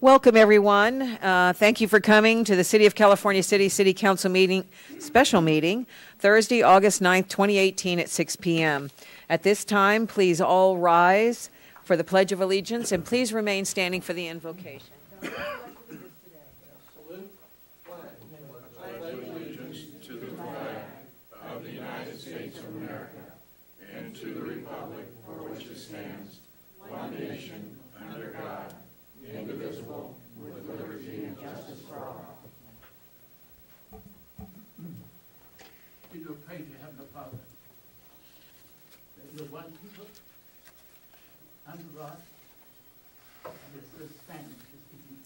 Welcome, everyone. Thank you for coming to the City of California City Council meeting, special meeting, Thursday, August 9th, 2018 at 6 p.m. At this time, please all rise for the Pledge of Allegiance, and please remain standing for the invocation. We do pray to Heavenly Father that you're one people under God and it's still standing this evening.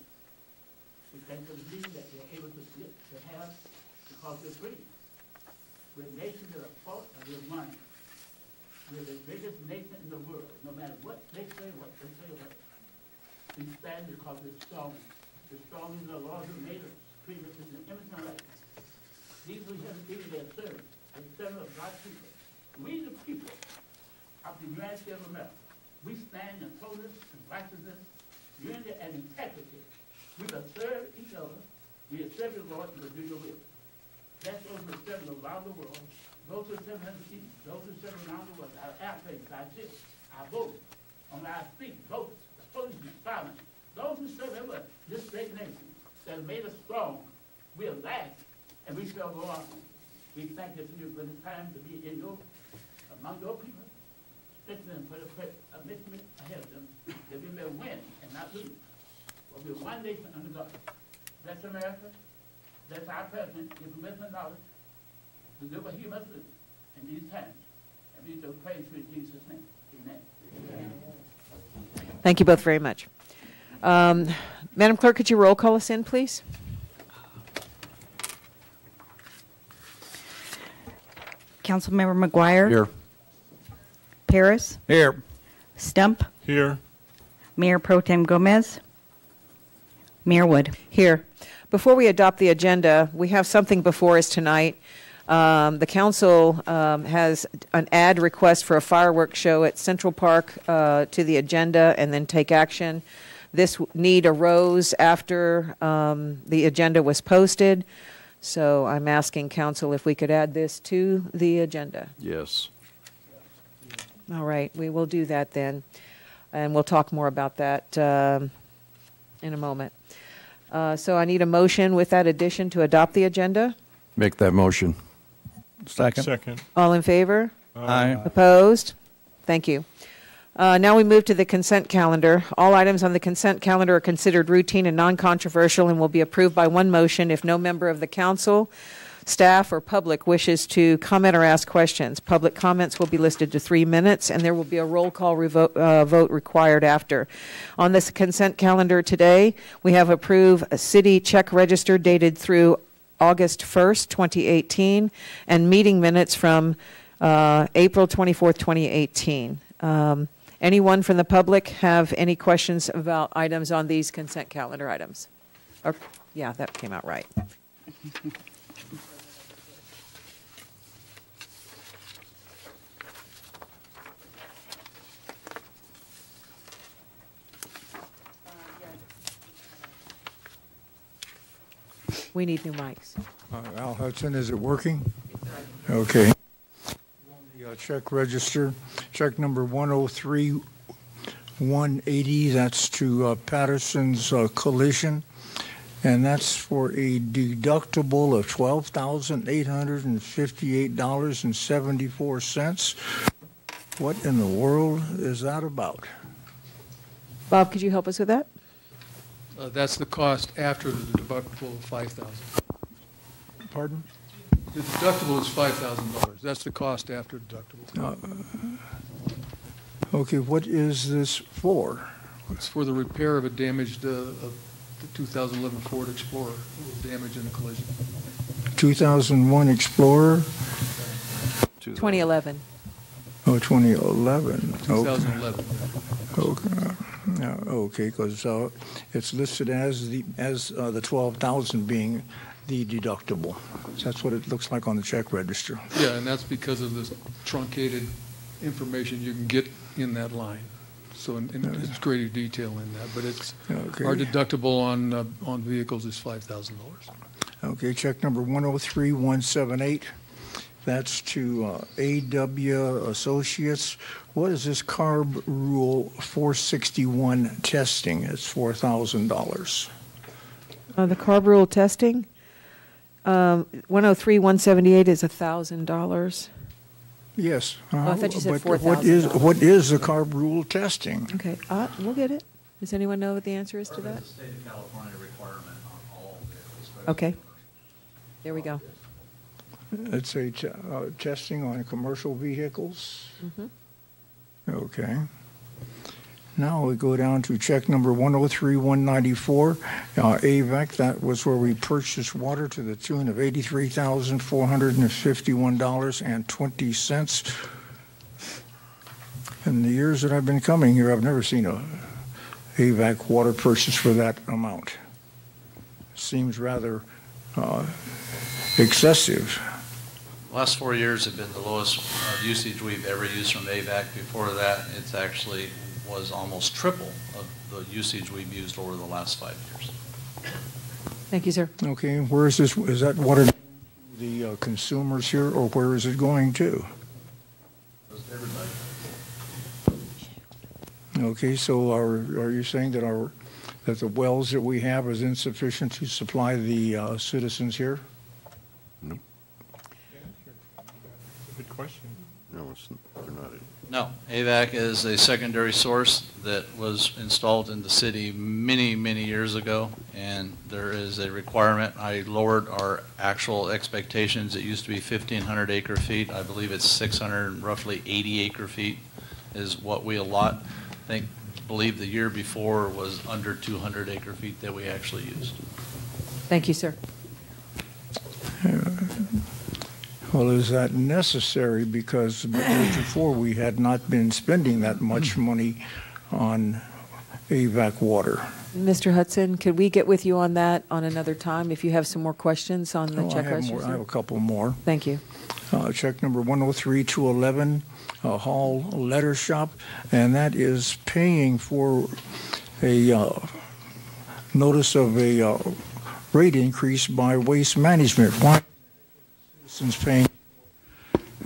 We thank you for the vision that you're able to have because we're free. We're a nation that are fought and we're one. We're the biggest nation in the world, no matter what they say, what they say about it. We stand because we're strong. We're strong in the Lord who made us, created us in the image and likeness. These who have been their servants, the servant of God's people. We the people of the United States of America. We stand in holiness and righteousness, unity and integrity. We will serve each other. We will serve the Lord and will do your will. That's those who serve around the world. Those who serve in the east, those who serve around the world, our airplanes, our ships, our boats, on our feet, boats, the policemen, firemen. Those who serve everywhere, this great nation that has made us strong, will last. And we shall go on. We thank you for you for the time to be in your, among your people, strengthen them for the mission ahead of them, that we may win and not lose. But we're one nation under God. Bless America. Bless our president. Give him wisdom and knowledge to do what he must do in these times. And we shall praise you in Jesus' name. Amen. Amen. Thank you both very much. Madam Clerk, could you roll call us in, please? Councilmember McGuire. Here. Paris. Here. Stump. Here. Mayor Pro Tem Gomez. Mayor Wood. Here. Before we adopt the agenda, we have something before us tonight. The council has an ad request for a fireworks show at Central Park to the agenda and then take action. This need arose after the agenda was posted. So I'm asking council if we could add this to the agenda. Yes. All right, we will do that then. And we'll talk more about that in a moment. So I need a motion with that addition to adopt the agenda. Make that motion. Second. All in favor? Aye. Opposed? Thank you. Now we move to the consent calendar. All items on the consent calendar are considered routine and non-controversial and will be approved by one motion if no member of the council, staff, or public wishes to comment or ask questions. Public comments will be listed to 3 minutes, and there will be a roll call vote required after. On this consent calendar today, we have approved a city check register dated through August 1st, 2018, and meeting minutes from April 24th, 2018. Anyone from the public have any questions about items on these consent calendar items? Or, yeah, that came out right. We need new mics. Al Hudson, is it working? Okay. The check register, check number 103-180, that's to Patterson's Collision, and that's for a deductible of $12,858.74. What in the world is that about? Bob, could you help us with that? That's the cost after the deductible of $5,000. Pardon? The deductible is $5,000. That's the cost after deductible. Okay, what is this for? It's for the repair of a damaged the 2011 Ford Explorer. It was damaged in a collision. 2001 Explorer? 2011. Oh, 2011. 2011. Okay, because it's listed as the 12,000 being the deductible. That's what it looks like on the check register. Yeah, and that's because of this truncated information you can get in that line. So it's greater detail in that, but it's, Okay. our deductible on vehicles is $5,000. Okay, check number 103178. That's to AW Associates. What is this CARB Rule 461 testing? It's $4,000. The carb rule testing, 103-178 is $1,000. Yes. I thought you said but $4,000. what is the CARB Rule testing? Okay, we'll get it. Does anyone know what the answer is to that? It's a state of California requirement on all vehicles. Okay. There we go. It's a testing on commercial vehicles. Mhm. Okay. Now we go down to check number 103194. AVAC, that was where we purchased water to the tune of $83,451.20. In the years that I've been coming here, I've never seen a AVAC water purchase for that amount. Seems rather excessive. Last 4 years have been the lowest usage we've ever used from AVAC. Before that, it's actually was almost triple of the usage we've used over the last 5 years. Thank you, sir. Okay, where is this? Is that water the consumers here, or where is it going to? Everybody. Okay, so are you saying that that the wells that we have is insufficient to supply the citizens here? No. Good question. No, they're not. No, AVAC is a secondary source that was installed in the city many, many years ago, and there is a requirement. I lowered our actual expectations. It used to be 1,500 acre feet. I believe it's 600, roughly 80 acre feet is what we allot. I believe the year before was under 200 acre feet that we actually used. Thank you, sir. Well, is that necessary? Because before we had not been spending that much money on AVAC water. Mr. Hudson, could we get with you on that on another time if you have some more questions on the check register? I have a couple more. Thank you. Check number 103-211, Hall Letter Shop, and that is paying for a notice of a rate increase by Waste Management. Why citizens paying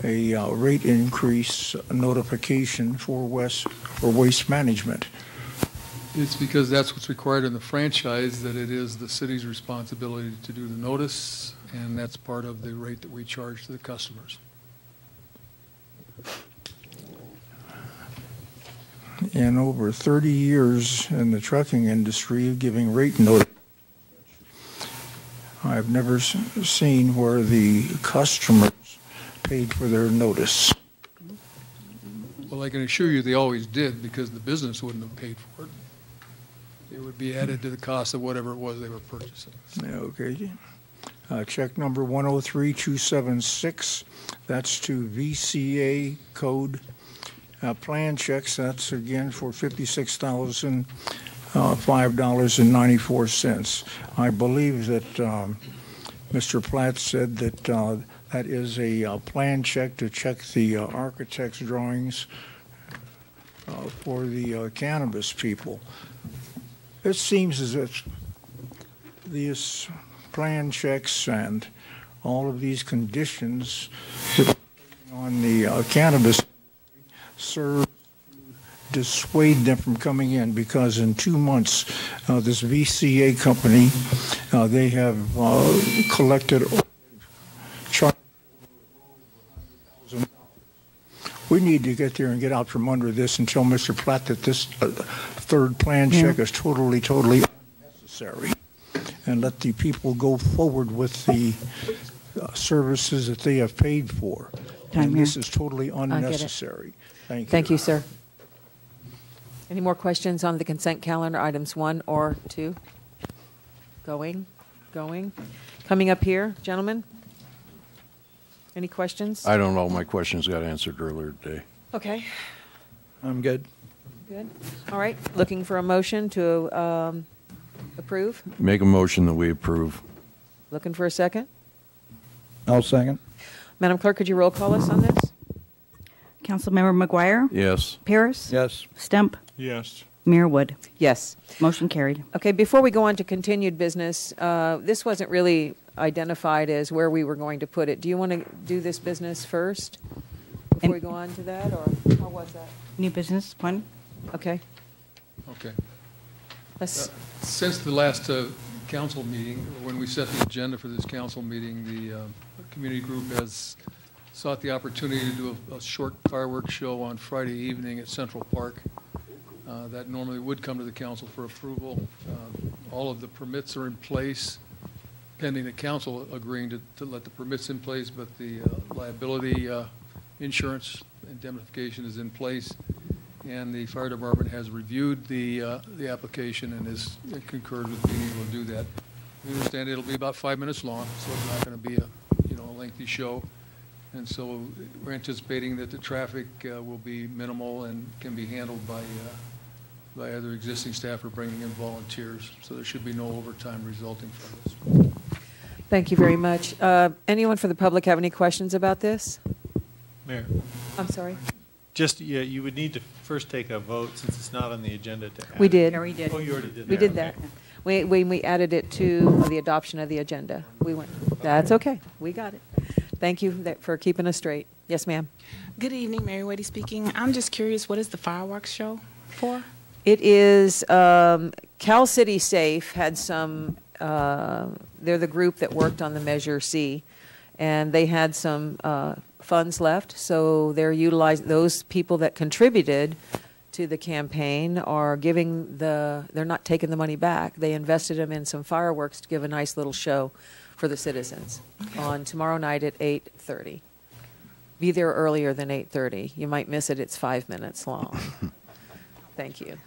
a rate increase notification for Waste Management? It's because that's what's required in the franchise, that it is the city's responsibility to do the notice, and that's part of the rate that we charge to the customers. In over 30 years in the trucking industry of giving rate notice, I've never seen where the customers paid for their notice. Well, I can assure you they always did, because the business wouldn't have paid for it. It would be added to the cost of whatever it was they were purchasing. Okay. Check number 103-276. That's to VCA code plan checks. That's again for $56,005.94. I believe that Mr. Platt said that that is a plan check to check the architect's drawings for the cannabis people. It seems as if these plan checks and all of these conditions on the cannabis serve to dissuade them from coming in, because in 2 months, this VCA company, they have collected We need to get there and get out from under this and tell Mr. Platt that this third plan check is totally unnecessary, and let the people go forward with the services that they have paid for. And this is totally unnecessary. Thank you. Thank you, sir. Any more questions on the consent calendar, items 1 or 2? Going. Coming up here, gentlemen? Any questions? I don't know. My questions got answered earlier today. Okay, I'm good. good. All right, looking for a motion to approve. Make a motion that we approve. Looking for a second. I'll second. Madam Clerk, could you roll call us on this? Councilmember McGuire? Yes. Paris? Yes. Stump? Yes. Mayor Wood. Yes. Motion carried. Okay, before we go on to continued business, this wasn't really identified as where we were going to put it. Do you want to do this business first before we go on to that, or how was that? New business, one. Okay. Okay. Let's, Since the last council meeting, when we set the agenda for this council meeting, the community group has sought the opportunity to do a short fireworks show on Friday evening at Central Park. That normally would come to the council for approval. All of the permits are in place, pending the council agreeing to let the permits in place, but the liability insurance indemnification is in place, and the fire department has reviewed the application and is concurred with being able to do that. We understand it'll be about 5 minutes long, so it's not going to be a lengthy show. And so we're anticipating that the traffic will be minimal and can be handled by either existing staff or bringing in volunteers. So there should be no overtime resulting from this. thank you very much. Anyone from the public have any questions about this? Mayor, I'm sorry. just, yeah, you would need to first take a vote since it's not on the agenda to add. We did. Yeah, we did. Oh, you already did that. We did okay. that. We added it to the adoption of the agenda. We went, that's okay. We got it. Thank you for keeping us straight. Yes, ma'am. Good evening, Mary Waddy speaking. I'm just curious, what is the fireworks show for? It is, Cal City Safe had some, they're the group that worked on the Measure C, and they had some funds left, so they're utilizing, those people that contributed to the campaign are giving they're not taking the money back. They invested them in some fireworks to give a nice little show for the citizens on tomorrow night at 8:30. Be there earlier than 8:30. You might miss it. It's 5 minutes long. Thank you.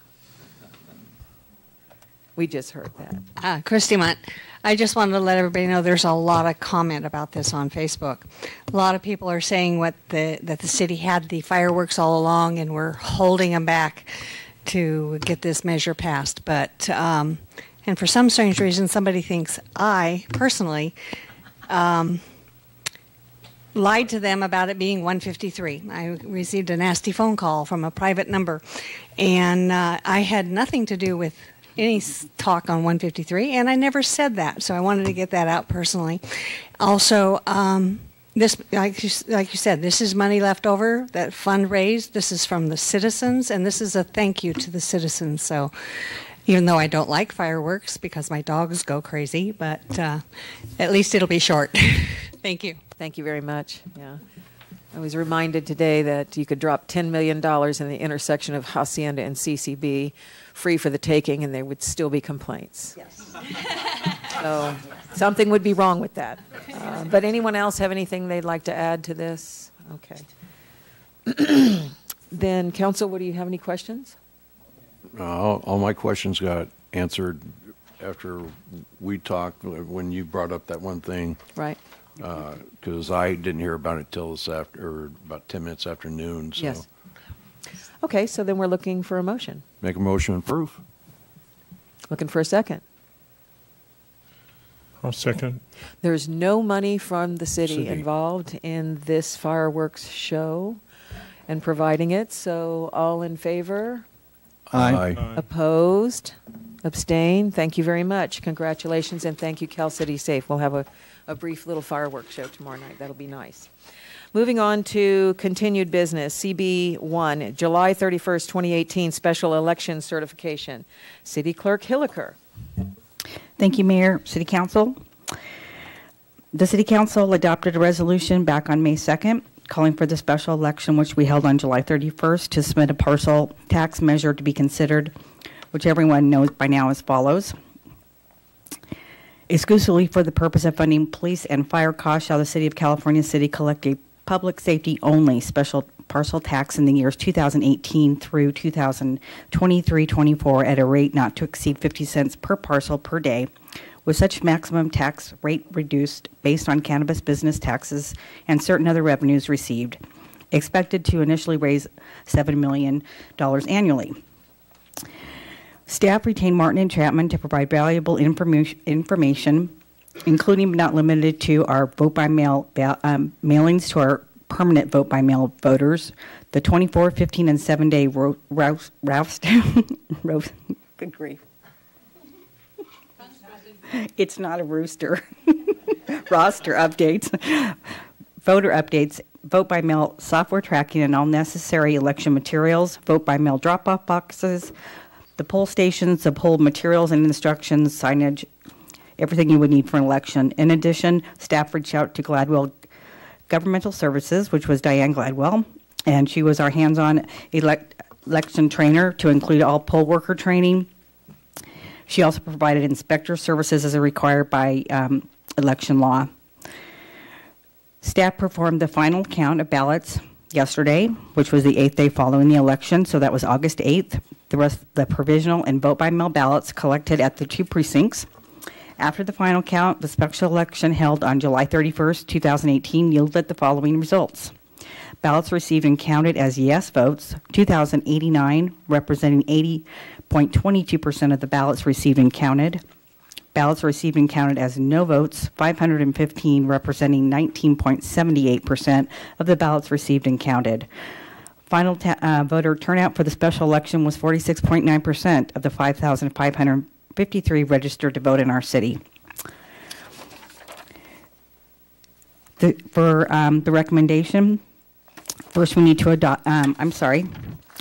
We just heard that. Christy Munt. I just wanted to let everybody know there's a lot of comment about this on Facebook. A lot of people are saying that the city had the fireworks all along and we're holding them back to get this measure passed. But and for some strange reason, somebody thinks I personally lied to them about it being 153. I received a nasty phone call from a private number, and I had nothing to do with any talk on 153, and I never said that, so I wanted to get that out personally. Also, this, like you said, this is money left over, that fund raised. This is from the citizens, and this is a thank you to the citizens. So even though I don't like fireworks because my dogs go crazy, but at least it'll be short. Thank you. Thank you very much. Yeah. I was reminded today that you could drop $10 million in the intersection of Hacienda and CCB free for the taking, and there would still be complaints. Yes. So something would be wrong with that. But anyone else have anything they'd like to add to this? Okay. Then, Council, do you have any questions? All my questions got answered after we talked, when you brought up that one thing. Right. Because I didn't hear about it till about 10 minutes after noon. So. Yes. Okay, so then we're looking for a motion. Make a motion and proof. Looking for a second. I'll second. There's no money from the city City. involved in this fireworks show and providing it, so all in favor? Aye. Opposed? Abstain? Thank you very much. Congratulations, and thank you, Cal City Safe. We'll have a brief little fireworks show tomorrow night. That'll be nice. Moving on to continued business, CB1, July 31st, 2018, special election certification. City Clerk Hilliker. Thank you, Mayor, City Council. The City Council adopted a resolution back on May 2nd calling for the special election, which we held on July 31st, to submit a parcel tax measure to be considered, which everyone knows by now as follows. Exclusively for the purpose of funding police and fire costs shall the City of California City collect a public safety only special parcel tax in the years 2018 through 2023-24 at a rate not to exceed 50 cents per parcel per day, with such maximum tax rate reduced based on cannabis business taxes and certain other revenues received, expected to initially raise $7 million annually. Staff retained Martin and Chapman to provide valuable information, including but not limited to our vote by mail mailings to our permanent vote-by-mail voters. The 24, 15, and 7-day good grief. It's not a rooster. Roster updates, voter updates, vote-by-mail software tracking and all necessary election materials, vote-by-mail drop-off boxes, the poll stations, the poll materials and instructions, signage, everything you would need for an election. In addition, staff reached out to Gladwell Governmental Services, which was Diane Gladwell, and she was our hands-on election trainer to include all poll worker training. She also provided inspector services as required by election law. Staff performed the final count of ballots yesterday, which was the 8th day following the election, so that was August 8th. The rest, the provisional and vote-by-mail ballots collected at the 2 precincts. After the final count, the special election held on July 31st, 2018 yielded the following results. Ballots received and counted as yes votes, 2,089, representing 80.22% of the ballots received and counted. Ballots received and counted as no votes, 515, representing 19.78% of the ballots received and counted. Final voter turnout for the special election was 46.9% of the 5,553 registered to vote in our city. For the recommendation, first we need to adopt,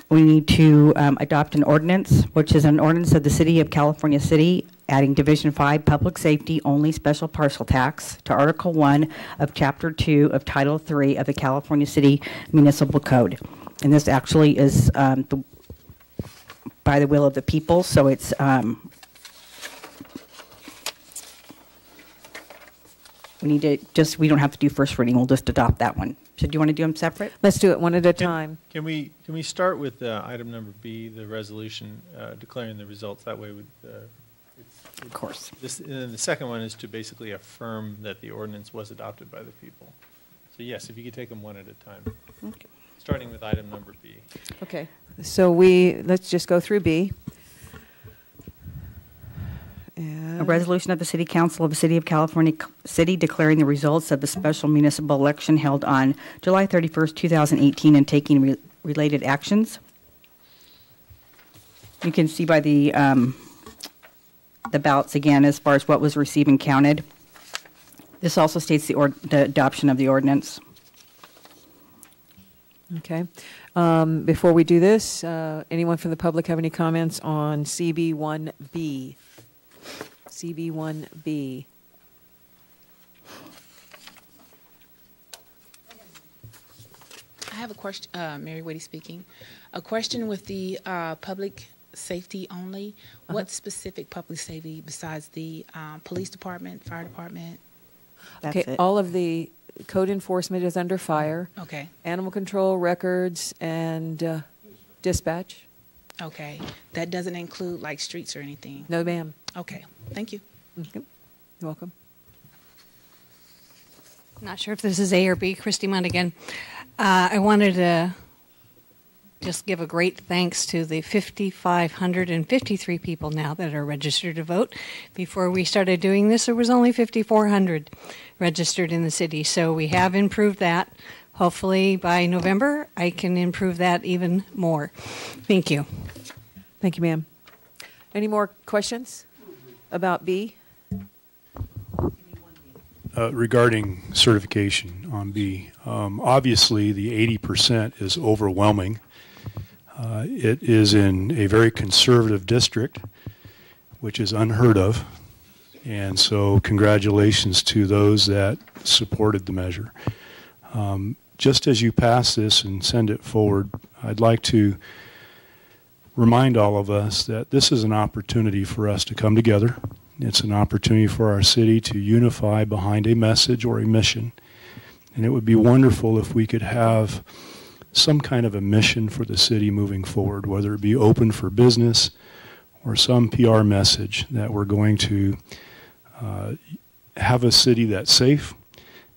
we need to adopt an ordinance, which is an ordinance of the City of California City adding Division 5 Public Safety Only Special Parcel Tax to Article 1 of Chapter 2 of Title 3 of the California City Municipal Code. And this actually is by the will of the people, so it's we don't have to do first reading, we'll just adopt that one. So do you want to do them separate? Let's do it one at a time. Can we start with item number B, the resolution declaring the results? That way, of course. And the second one is to basically affirm that the ordinance was adopted by the people. So yes, if you could take them one at a time. Okay. Starting with item number B. Okay. So let's just go through B. A resolution of the City Council of the City of California City declaring the results of the special municipal election held on July 31st, 2018 and taking related actions. You can see by the ballots again as far as what was received and counted. This also states the adoption of the ordinance. Okay. Before we do this, anyone from the public have any comments on CB1B? CB1B. I have a question, Mary Wadey speaking. A question with the public safety only. What specific public safety besides the police department, fire department? That's Okay, it. all of the code enforcement is under fire. Okay, Animal control, records, and dispatch. okay. That doesn't include like streets or anything? No, ma'am. Okay, thank you. Okay. You're welcome. Not sure if this is A or B. Christy Mundigan. I wanted to just give a great thanks to the 5,553 people now that are registered to vote. Before we started doing this, there was only 5,400 registered in the city. So we have improved that. Hopefully by November, I can improve that even more. Thank you. Thank you, ma'am. Any more questions about B? Regarding certification on B, obviously the 80% is overwhelming. It is in a very conservative district, which is unheard of. And so congratulations to those that supported the measure. Just as you pass this and send it forward, I'd like to remind all of us that this is an opportunity for us to come together. It's an opportunity for our city to unify behind a message or a mission. And it would be wonderful if we could have some kind of a mission for the city moving forward, whether it be open for business or some PR message that we're going to have a city that's safe,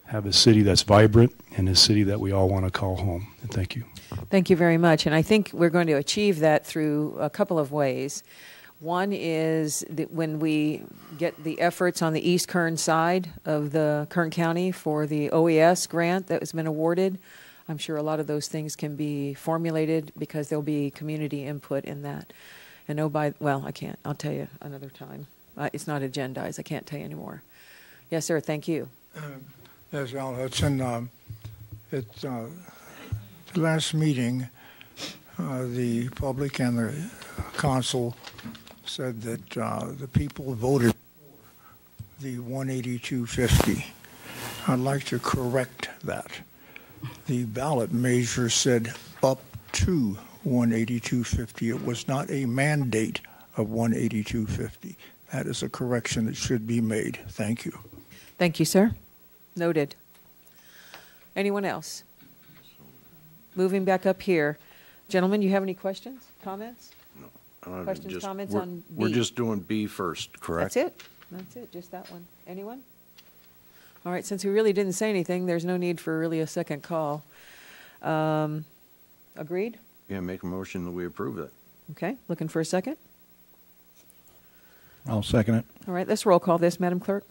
have a city that's vibrant, and a city that we all want to call home. And thank you. Thank you very much. And I think we're going to achieve that through a couple of ways. One is that when we get the efforts on the East Kern side of the Kern County for the OES grant that has been awarded, I'm sure a lot of those things can be formulated because there'll be community input in that. And I can't. I'll tell you another time. It's not agendized. I can't tell you anymore. Yes, sir. Thank you. Yes, Al Hudson. At the last meeting, the public and the council said that the people voted for the 182.50. I'd like to correct that. The ballot measure said up to 182.50. It was not a mandate of 182.50. That is a correction that should be made. Thank you. Thank you, sir. Noted. Anyone else? Moving back up here. Gentlemen, you have any questions, comments? Questions, comments on B? We're just doing B first, correct? That's it. That's it. Just that one. Anyone? All right. Since we really didn't say anything, there's no need for really a second call. Agreed? Yeah, make a motion that we approve it. Okay. Looking for a second? I'll second it. All right. Let's roll call this, Madam Clerk.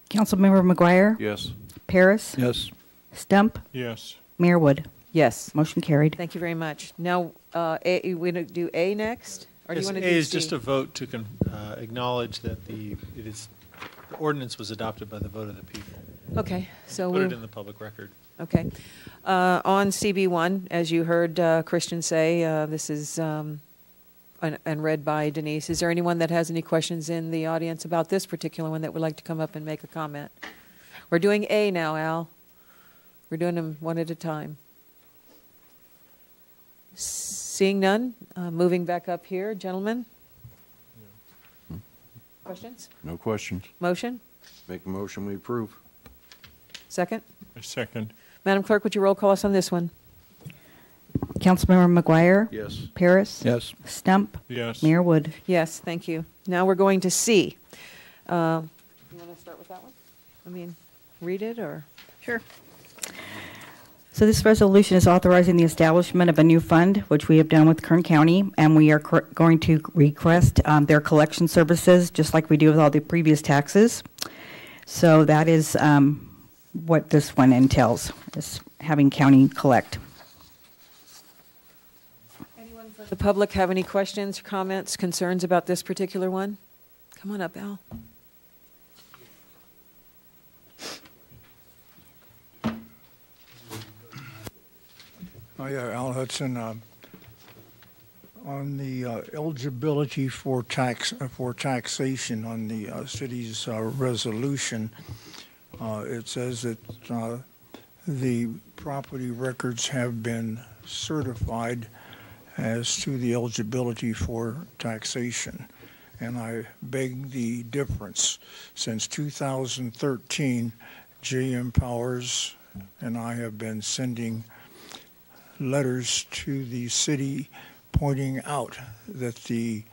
Councilmember McGuire? Yes. Paris? Yes. Stump? Yes. Mayor Wood? Yes. Motion carried. Thank you very much. Now, we're going to do A next? Or do you Yes, want A to do is C? just a vote to acknowledge that the ordinance was adopted by the vote of the people. Okay. So Put it we'll, in the public record. okay. On CB1, as you heard Christian say, this is and read by Denise. Is there anyone that has any questions in the audience about this particular one that would like to come up and make a comment? We're doing A now, Al. We're doing them one at a time. Seeing none, moving back up here, gentlemen. Questions? No questions. Motion? Make a motion, we approve. Second? A second. Madam Clerk, would you roll call us on this one? Councilmember McGuire? Yes. Paris? Yes. Stump? Yes. Mayor Wood? Yes, thank you. Now we're going to C. You want to start with that one? I mean, read it or? Sure. So this resolution is authorizing the establishment of a new fund, which we have done with Kern County, and we are going to request their collection services, just like we do with all the previous taxes. So that is what this one entails, is having county collect. Anyone from the public have any questions, comments, concerns about this particular one? Come on up, Al. Oh, yeah, Al Hudson. On the eligibility for taxation on the city's resolution, it says that the property records have been certified as to the eligibility for taxation. And I beg the difference. Since 2013, J.M. Powers and I have been sending letters to the city pointing out that the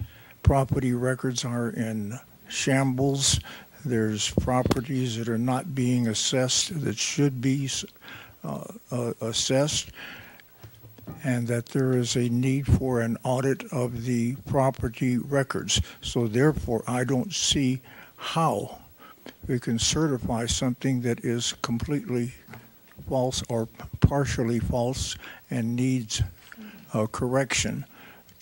property records are in shambles. There's properties that are not being assessed that should be assessed, and that there is a need for an audit of the property records. So therefore, I don't see how we can certify something that is completely false or partially false and needs correction.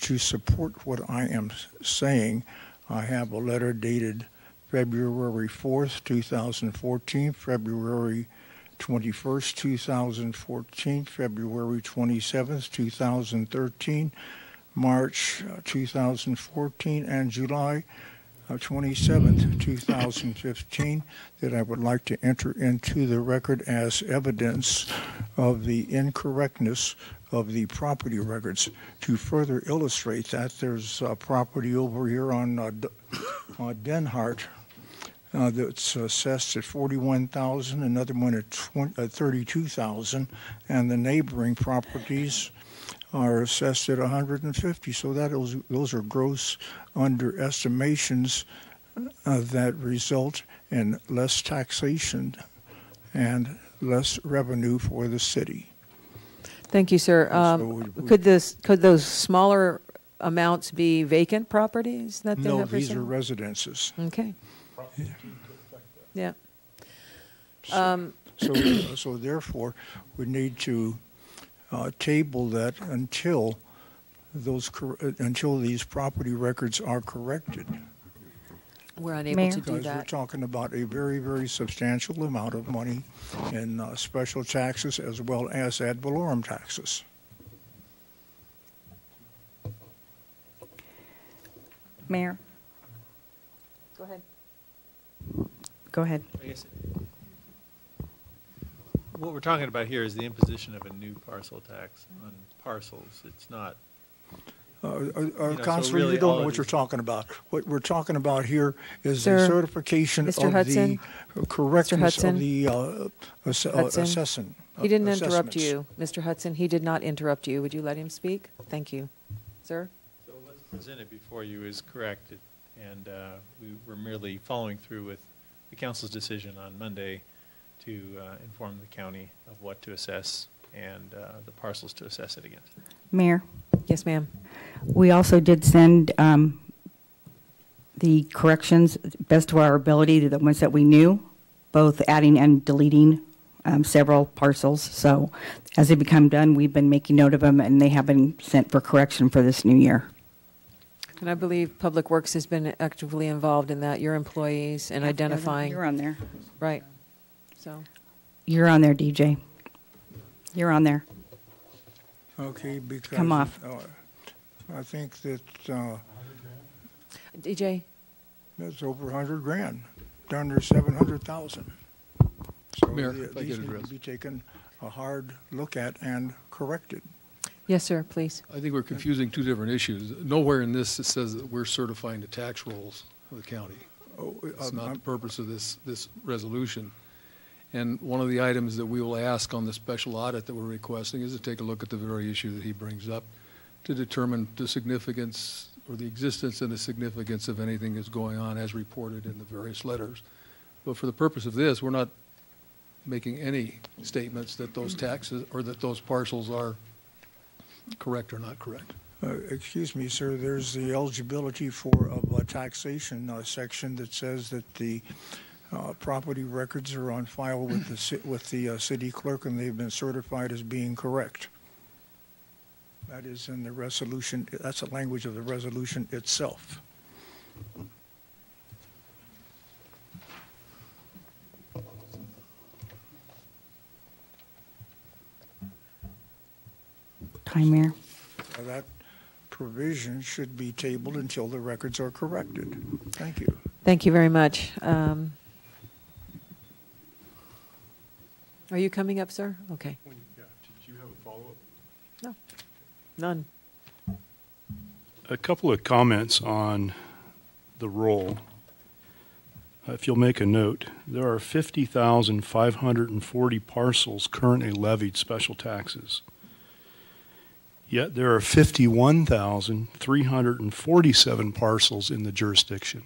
To support what I am saying, I have a letter dated February 4th, 2014, February 21st, 2014, February 27th, 2013, March 2014, and July 27th, 2015, that I would like to enter into the record as evidence of the incorrectness of the property records. To further illustrate that, there's a property over here on Denhart that's assessed at $41,000, another one at $32,000, and the neighboring properties are assessed at $150,000. So those are gross underestimations that result in less taxation and less revenue for the city. Thank you, sir. Could those smaller amounts be vacant properties that they No, have for these are sale? residences. Okay. Yeah. So therefore, we need to table that until these property records are corrected. We're unable Mayor? to do Because we're that. talking about a very, very substantial amount of money in special taxes as well as ad valorem taxes. Mayor, Go ahead. go ahead. I guess what we're talking about here is the imposition of a new parcel tax on parcels. It's not, Counselor, really you don't all know of what you're these- talking about. What we're talking about here is Sir, the certification Mr. of Hudson? the correctness Hudson? of the Hudson? assessment. He didn't interrupt assessments. you, Mr. Hudson. He did not interrupt you. Would you let him speak? Thank you. Sir? so what's presented before you is correct, and we were merely following through with the council's decision on Monday to inform the county of what to assess and the parcels to assess it against. Mayor, Yes, ma'am. we also did send the corrections, best of our ability, to the ones that we knew, both adding and deleting several parcels. So as they become done, we've been making note of them, and they have been sent for correction for this new year. And I believe Public Works has been actively involved in that, your employees, and identifying. You're on there. Right. So, You're on there, DJ. You're on there. Okay, because. Come off. I think that DJ? that's over 100 grand, down there 700,000. So Mayor, if I these could need to address. be taken a hard look at and corrected. Yes, sir, please. I think we're confusing two different issues. Nowhere in this it says that we're certifying the tax rolls of the county. Oh, It's not the purpose of this resolution. And one of the items that we will ask on the special audit that we're requesting is to take a look at the very issue that he brings up to determine the significance or the existence and the significance of anything that's going on as reported in the various letters. But for the purpose of this, we're not making any statements that those taxes or that those parcels are correct or not correct. Excuse me, sir, there's the eligibility for a taxation section that says that the property records are on file with the city clerk, and they've been certified as being correct. That is in the resolution. That's the language of the resolution itself. Time, Mayor. That provision should be tabled until the records are corrected. Thank you. Thank you very much. Are you coming up, sir? Okay. Did you have a follow-up? No. None. A couple of comments on the roll. If you'll make a note, there are 50,540 parcels currently levied special taxes. Yet there are 51,347 parcels in the jurisdiction.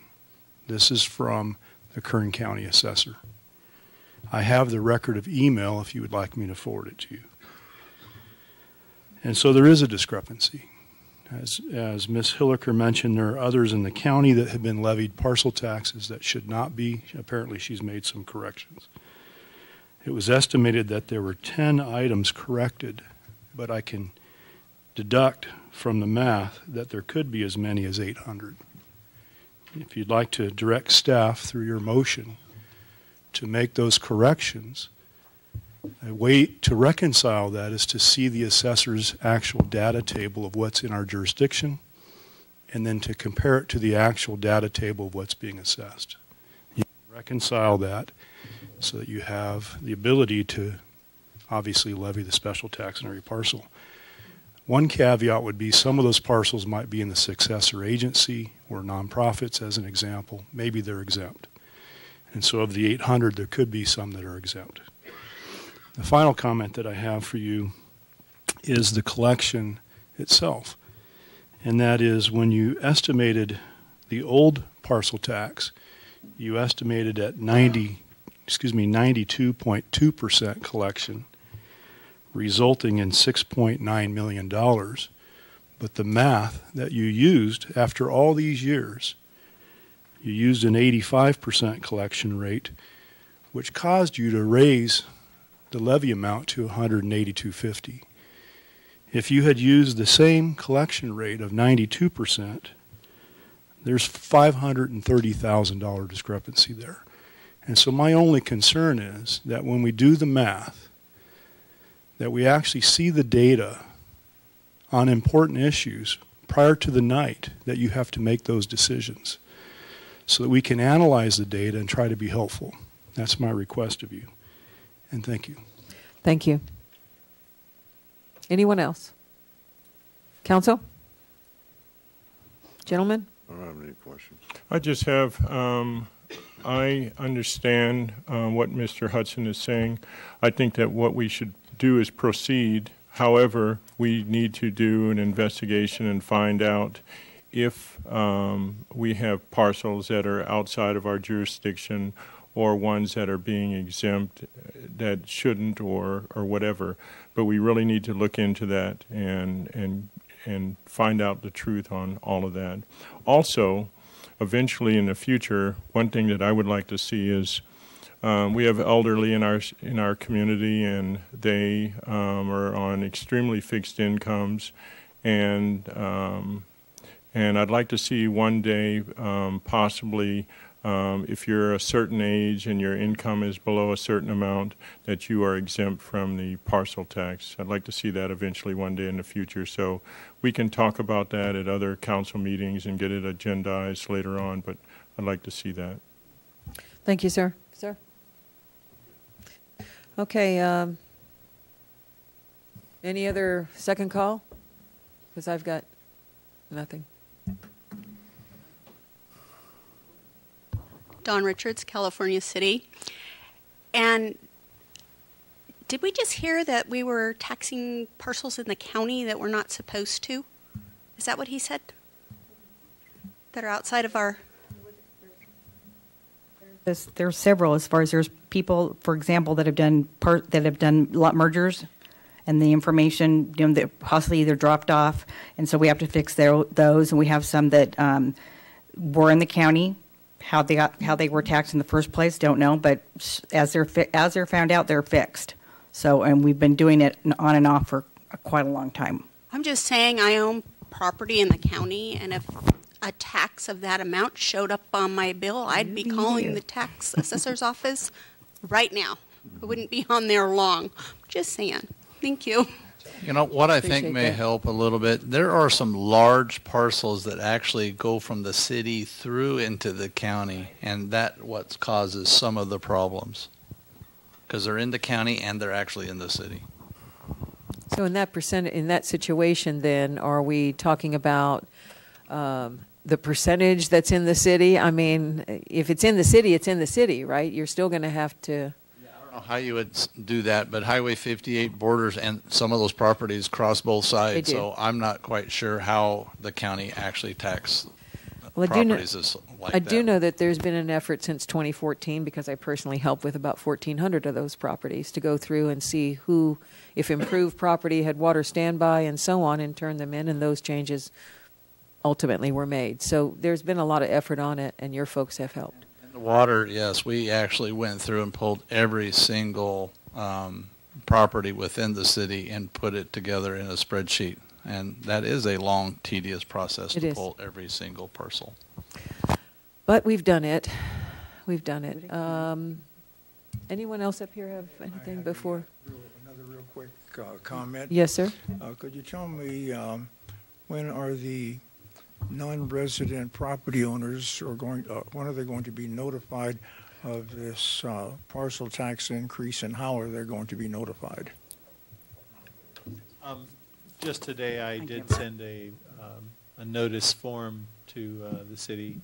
This is from the Kern County Assessor. I have the record of email if you would like me to forward it to you. And so there is a discrepancy. As Ms. Hilliker mentioned, there are others in the county that have been levied parcel taxes that should not be. Apparently she's made some corrections. It was estimated that there were 10 items corrected, but I can deduct from the math that there could be as many as 800. If you'd like to direct staff through your motion to make those corrections, a way to reconcile that is to see the assessor's actual data table of what's in our jurisdiction and then to compare it to the actual data table of what's being assessed. You can reconcile that so that you have the ability to obviously levy the special tax on every parcel. One caveat would be some of those parcels might be in the successor agency or nonprofits, as an example. Maybe they're exempt. And so of the 800, there could be some that are exempt. The final comment that I have for you is the collection itself. And that is when you estimated the old parcel tax, you estimated at 92.2% collection, resulting in $6.9 million. but the math that you used after all these years, you used an 85% collection rate, which caused you to raise the levy amount to $182.50. If you had used the same collection rate of 92%, there's $530,000 discrepancy there. And so my only concern is that when we do the math, that we actually see the data on important issues prior to the night that you have to make those decisions, so that we can analyze the data and try to be helpful. That's my request of you. And thank you. Thank you. Anyone else? Counsel? Gentlemen? I don't have any questions. I just have, I understand what Mr. Hudson is saying. I think that what we should do is proceed. However, we need to do an investigation and find out if we have parcels that are outside of our jurisdiction or ones that are being exempt that shouldn't or whatever. But we really need to look into that and find out the truth on all of that. Also, eventually in the future, one thing that I would like to see is we have elderly in our community, and they are on extremely fixed incomes, and I'd like to see one day possibly if you're a certain age and your income is below a certain amount, that you are exempt from the parcel tax. I'd like to see that eventually one day in the future. So we can talk about that at other council meetings and get it agendized later on, but I'd like to see that. Thank you, sir. Sir? Okay. Any other second call? Because I've got nothing. Dawn Richards, California City. And did we just hear that we were taxing parcels in the county that we're not supposed to? Is that what he said? That are outside of our... There's several, as far as there's people, for example, that have done lot mergers, and the information, that possibly either dropped off, and so we have to fix those. And we have some that were in the county. How they were taxed in the first place, don't know. But as they're found out, they're fixed. So, and we've been doing it on and off for quite a long time. I'm just saying, I own property in the county, and if a tax of that amount showed up on my bill, I'd be calling the tax assessor's office right now. It wouldn't be on there long. Just saying. Thank you. You know, what I think may help a little bit, there are some large parcels that actually go from the city through into the county, and that what causes some of the problems. Because they're in the county and they're actually in the city. So in that situation, then, are we talking about the percentage that's in the city? I mean, if it's in the city, it's in the city, right? You're still going to have to... I don't know how you would do that, but Highway 58 borders and some of those properties cross both sides, so I'm not quite sure how the county actually tax properties like that. I do know that there's been an effort since 2014, because I personally helped with about 1,400 of those properties, to go through and see who, if improved property had water standby and so on, and turn them in, and those changes ultimately were made. So there's been a lot of effort on it, and your folks have helped. The water, yes, we actually went through and pulled every single property within the city and put it together in a spreadsheet. And that is a long, tedious process to pull every single parcel. But we've done it. We've done it. Anyone else up here have anything before? Another real quick comment. Yes, sir. Could you tell me when are the non-resident property owners when are they going to be notified of this parcel tax increase, and how are they going to be notified? Just today, I did send a notice form to the city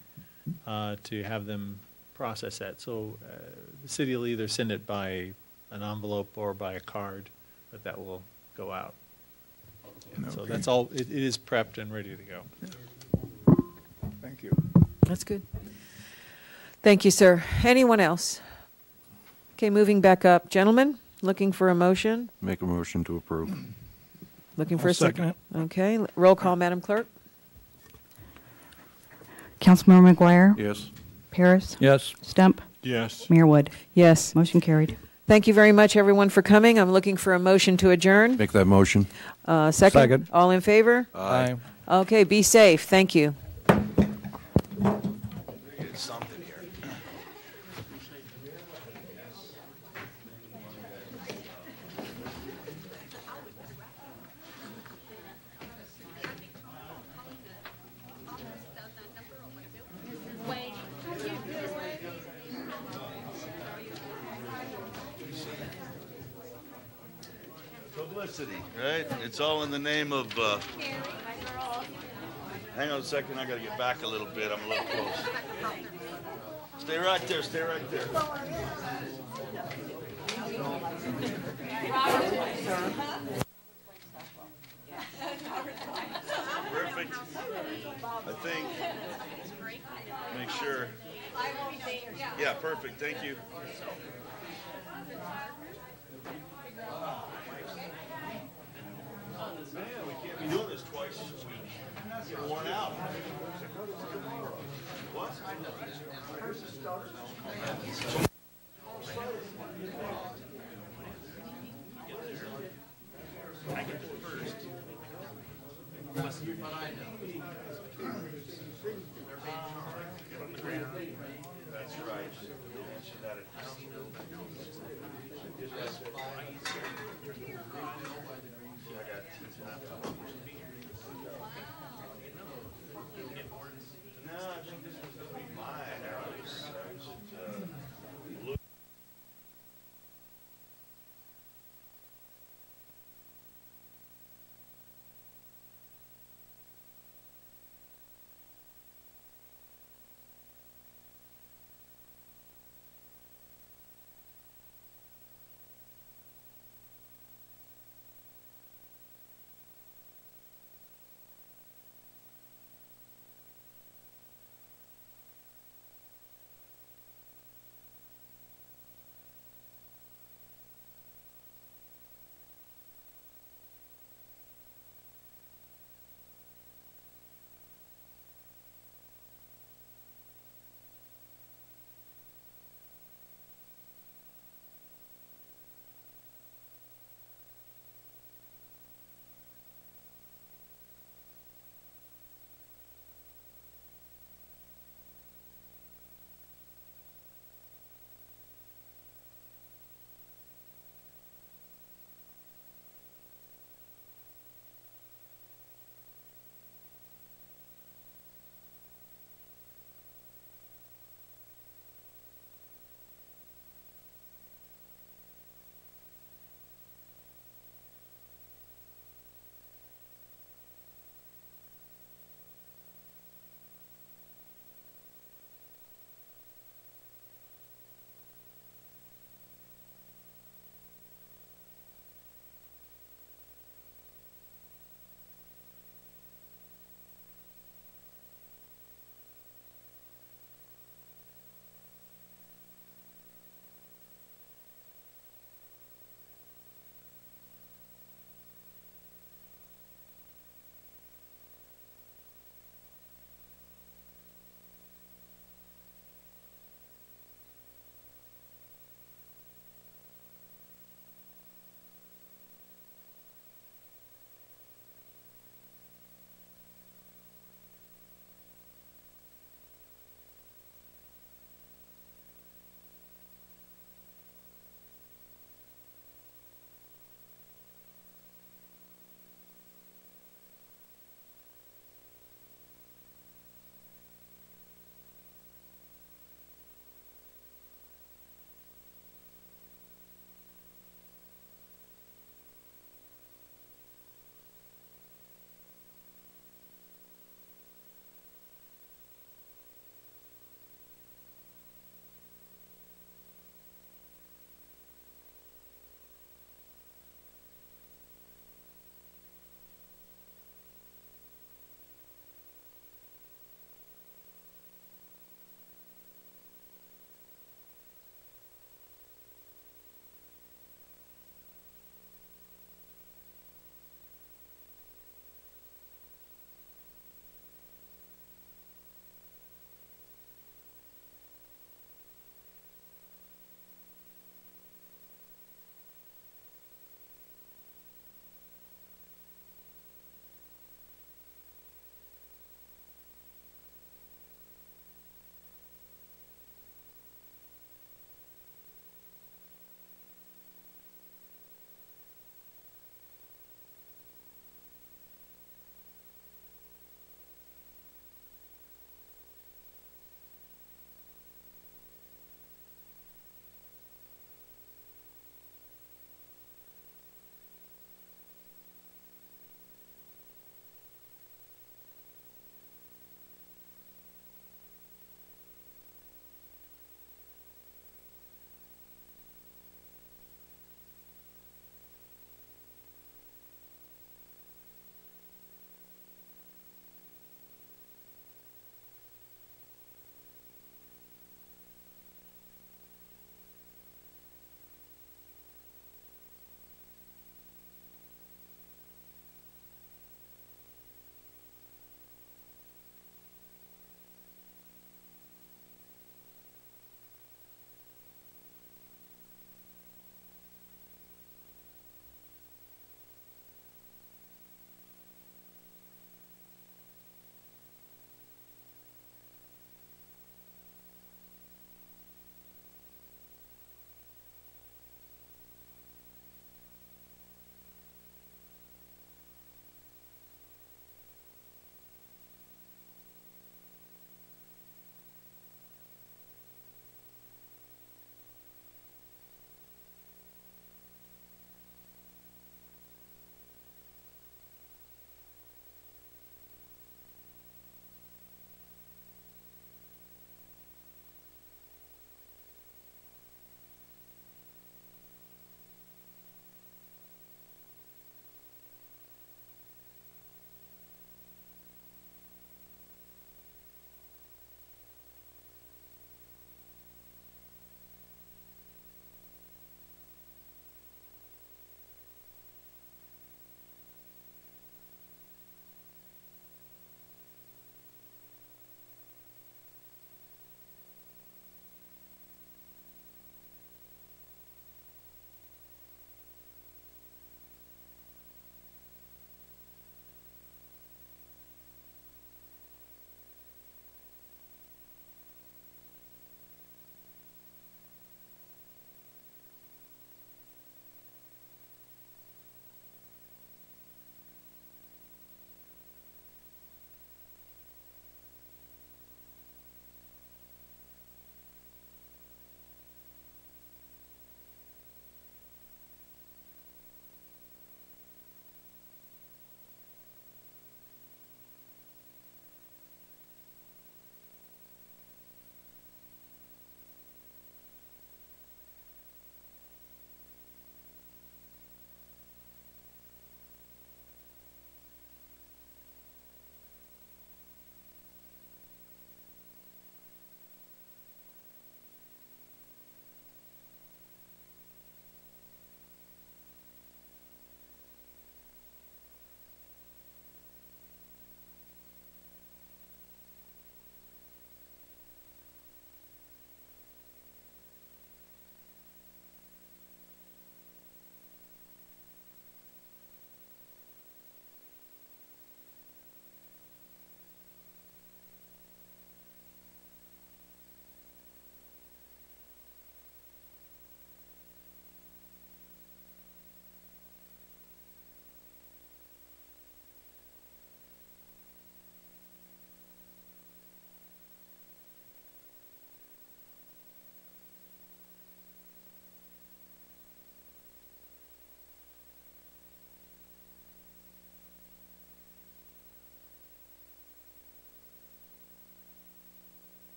to have them process that. So the city will either send it by an envelope or by a card, but that will go out. Okay. So that's all. It is prepped and ready to go. Thank you. That's good. Thank you, sir. Anyone else? Okay, moving back up. Gentlemen, looking for a motion? Make a motion to approve. Looking for I'll a second. second Okay, roll call, Madam Clerk. Councilmember McGuire? Yes. Paris? Yes. Stump? Yes. Mayor Wood? Yes. Motion carried. Thank you very much, everyone, for coming. I'm looking for a motion to adjourn. Make that motion. Second? Second. All in favor? Aye. Okay, be safe. Thank you. Publicity, right? It's all in the name of, hang on a second, I gotta get back a little bit, I'm a little close. Stay right there, stay right there. Perfect. I think, make sure. Yeah, perfect, thank you. Man, we can't be doing this twice a week. Get worn out. What? I get there first. But I know. On the ground. That's right. I got